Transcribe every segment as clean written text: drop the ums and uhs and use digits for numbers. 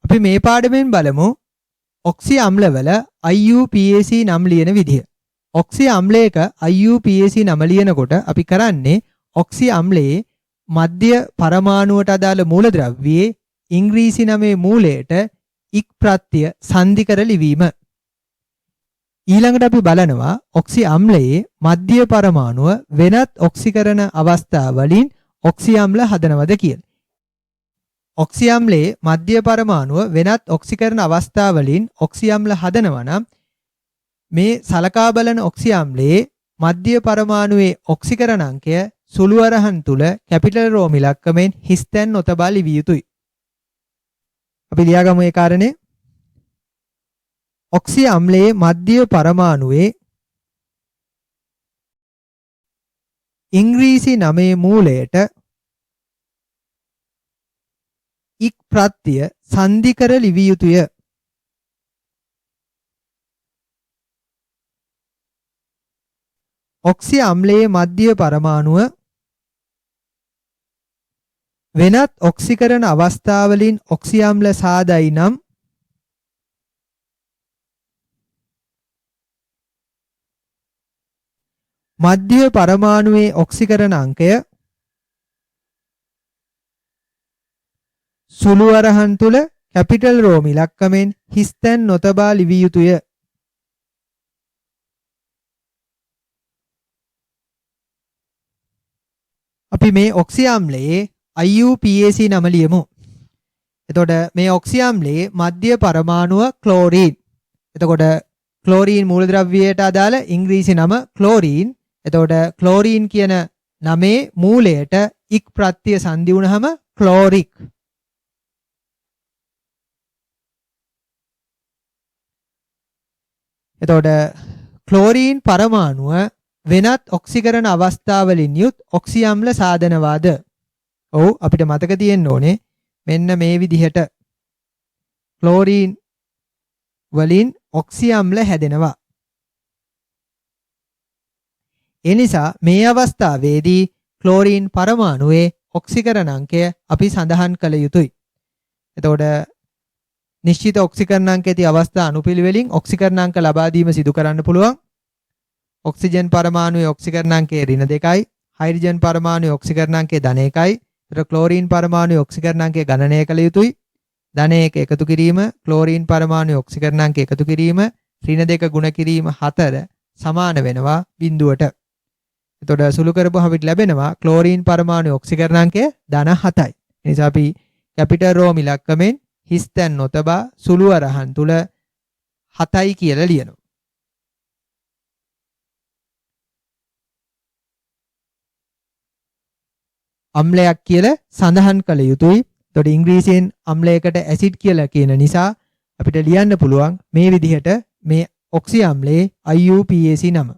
අපි මේ පාඩමෙන් බලමු ඔක්සි අම්ලවල IUPAC නම් ලියන විදිය. ඔක්සි අම්ලයක IUPAC නම ලියනකොට අපි කරන්නේ ඔක්සි අම්ලයේ මධ්‍ය පරමාණුවට අදාළ මූලද්‍රව්‍යයේ ඉංග්‍රීසි නමේ මූලයට ඉක් ප්‍රත්‍ය සංධි කර ලිවීම. ඊළඟට අපි බලනවා ඔක්සි අම්ලයේ මධ්‍ය පරමාණුව වෙනත් ඔක්සිකරණ අවස්ථා වලින් ඔක්සි අම්ල හදනවද කියලා. ඔක්සි අම්ලයේ මධ්‍ය පරමාණුව වෙනත් ඔක්සිකරණ අවස්ථා වලින් ඔක්සි අම්ල හදනවා නම් මේ සලකා බලන ඔක්සි අම්ලයේ මධ්‍ය පරමාණුවේ ඔක්සිකරණ අංකය සුළු අරහන් තුල කැපිටල් රෝම ඉලක්කමෙන් හිස්තැන් නොතබා ලිවිය යුතුයි. අපි ලියාගමු ඒ කාරණේ. ඔක්සි අම්ලයේ මධ්‍ය පරමාණුවේ ඉංග්‍රීසි නමේ මූලයට ඉක් ප්‍රත්‍ය සංධි කර ලිවිය යුතුය. ඔක්සි අම්ලයේ මධ්‍ය පරමාණුව වෙනත් ඔක්සිකරණ අවස්ථාවලින් ඔක්සි අම්ල සාදයි නම් මධ්‍ය පරමාණුවේ ඔක්සිකරණ අංකය සුළු අරහන් තුල කැපිටල් රෝම ඉලක්කමෙන් හිස්තැන් නොතබා ලිවිය යුතුය. අපි මේ ඔක්සි අම්ලයේ IUPAC නම ලියමු. එතකොට මේ ඔක්සි අම්ලයේ මධ්‍ය පරමාණුව ක්ලෝරීන්. එතකොට ක්ලෝරීන් මූලද්‍රව්‍යයට අදාළ ඉංග්‍රීසි නම ක්ලෝරීන්. එතකොට ක්ලෝරීන් කියන නමේ මූලයට ඉක් ප්‍රත්‍ය සංධි වුණාම ක්ලෝරික්. එතකොට ක්ලෝරීන් පරමාණුව වෙනත් ඔක්සිකරණ අවස්ථාවලින් යුත් ඔක්සි අම්ල සාදනවාද? ඔව් අපිට මතක තියෙන්න ඕනේ මෙන්න මේ විදිහට ක්ලෝරීන් වලින් ඔක්සි අම්ල හැදෙනවා. ඒ නිසා මේ අවස්ථාවේදී ක්ලෝරීන් පරමාණුවේ ඔක්සිකරණ අංකය අපි සඳහන් කළ යුතුයි. එතකොට නිශ්චිත ඔක්සිකරණ අංක ඇති අවස්ථා අනුපිළිවෙලින් ඔක්සිකරණ අංක ලබා දීම සිදු කරන්න පුළුවන්. ඔක්සිජන් පරමාණුවේ ඔක්සිකරණ අංකය -2යි, හයිඩ්‍රජන් පරමාණුවේ ඔක්සිකරණ අංකය -1යි. ඒතර ක්ලෝරීන් පරමාණුවේ ඔක්සිකරණ අංකය ගණනය කළ යුතුයි. -1 එකතු කිරීම, ක්ලෝරීන් පරමාණුවේ ඔක්සිකරණ අංකය එකතු කිරීම, -2 ගුණ කිරීම 4 සමාන වෙනවා 0ට. එතකොට සුළු කරපුවම අපිට ලැබෙනවා ක්ලෝරීන් පරමාණුවේ ඔක්සිකරණ අංකය -7යි. ඒ නිසා අපි කැපිටල් රෝම ඉලක්කමෙන් හිස්තැන් නොතබා සුළු අරහන් තුල 7යි කියලා ලියනවා. අම්ලයක් කියලා සඳහන් කළ යුතුයි. එතකොට ඉංග්‍රීසියෙන් අම්ලයකට ඇසිඩ් කියලා කියන නිසා අපිට ලියන්න පුළුවන් මේ විදිහට මේ ඔක්සි අම්ලයේ IUPAC නම.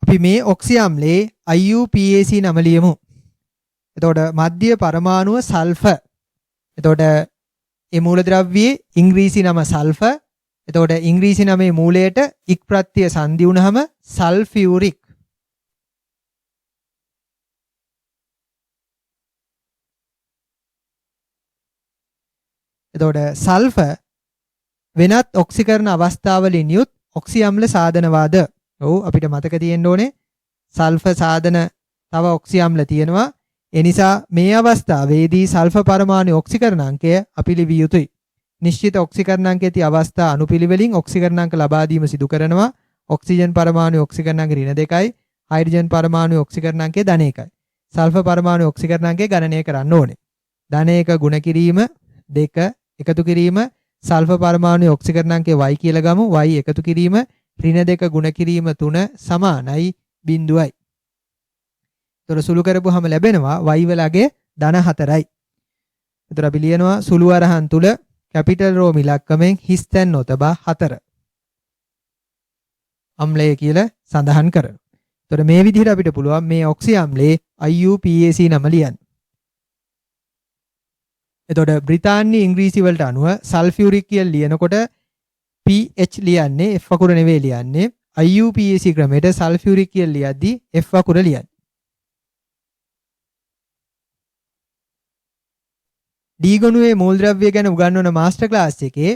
අපි මේ ඔක්සි අම්ලයේ IUPAC නම ලියමු. එතකොට මධ්‍ය පරමාණුව සල්ෆර්. එතකොට ඒ මූලද්‍රව්‍යයේ ඉංග්‍රීසි නම සල්ෆර්. එතකොට ඉංග්‍රීසි නමේ මූලයට ඉක් ප්‍රත්‍ය සංධි වුණාම සල්ෆියුරික්. එතකොට සල්ෆර් වෙනත් ඔක්සිකරණ අවස්ථාවලින් යුත් ඔක්සි අම්ල සාදනවාද? ඔව් අපිට මතක තියෙන්න ඕනේ සල්ෆර් සාදන තව ඔක්සි අම්ල තියෙනවා. ඒ නිසා මේ අවස්ථාවේදී සල්ෆර් පරමාණු ඔක්සිකරණ අංකය අපි ලිවිය යුතුයි. නිශ්චිත ඔක්සිකරණ අංක ඇති අවස්ථා අනුපිළිවෙලින් ඔක්සිකරණ අංක ලබා දීම සිදු කරනවා. ඔක්සිජන් පරමාණු ඔක්සිකරණ අංක -2යි, හයිඩ්‍රජන් පරමාණු ඔක්සිකරණ අංකය -1යි. සල්ෆර් පරමාණු ඔක්සිකරණ අංකය ගණනය කරන්න ඕනේ. -1 ගුණ කිරීම 2 එකතු කිරීම සල්ෆර් පරමාණුවේ ඔක්සිකරණ අංකය y කියලා ගමු. y එකතු කිරීම -2 ගුණ කිරීම 3 සමානයි 0යි. ඒතර සුළු කරපුවාම ලැබෙනවා y වලගේ -4යි. ඒතර අපි ලියනවා සුළු අරහන් තුල කැපිටල් රෝම ඉලක්කමෙන් හිස්තැන් නොතබා 4 අම්ලය කියලා සඳහන් කරනවා. ඒතර මේ විදිහට අපිට පුළුවන් මේ ඔක්සි අම්ලයේ IUPAC නම ලියන්න. එතකොට බ්‍රිතාන්‍ය ඉංග්‍රීසි වලට අනුව සල්ෆියුරික් කියලා ලියනකොට PH ලියන්නේ F අකුර නෙවෙයි ලියන්නේ. IUPAC ක්‍රමයට සල්ෆියුරික් කියලා ලියද්දී F අකුර ලියන්නේ. D ගොනුවේ මූලද්‍රව්‍ය ගැන උගන්වන මාස්ටර් ක්ලාස් එකේ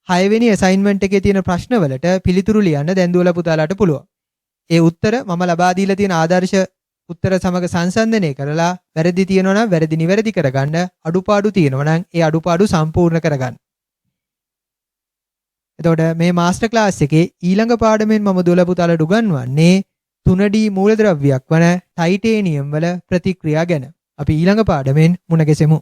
6 වෙනි අසයින්මන්ට් එකේ තියෙන ප්‍රශ්නවලට පිළිතුරු ලියන්න දැන් දුවලා පුතාලාට පුළුවන්. ඒ උත්තර මම ලබා දීලා තියෙන ආදර්ශ උත්තර සමග සංසන්දනය කරලා වැරදි තියෙනවා නම් වැරදි නිවැරදි කරගන්න, අඩුපාඩු තියෙනවා නම් ඒ අඩුපාඩු සම්පූර්ණ කරගන්න. එතකොට මේ මාස්ටර් ක්ලාස් එකේ ඊළඟ පාඩමෙන් මම දුවලා පුතාලාට උගන්වන්නේ 3D මූලද්‍රව්‍යයක් වන ටයිටේනියම් වල ප්‍රතික්‍රියා ගැන. අපි ඊළඟ පාඩමෙන් මුණ ගැසෙමු.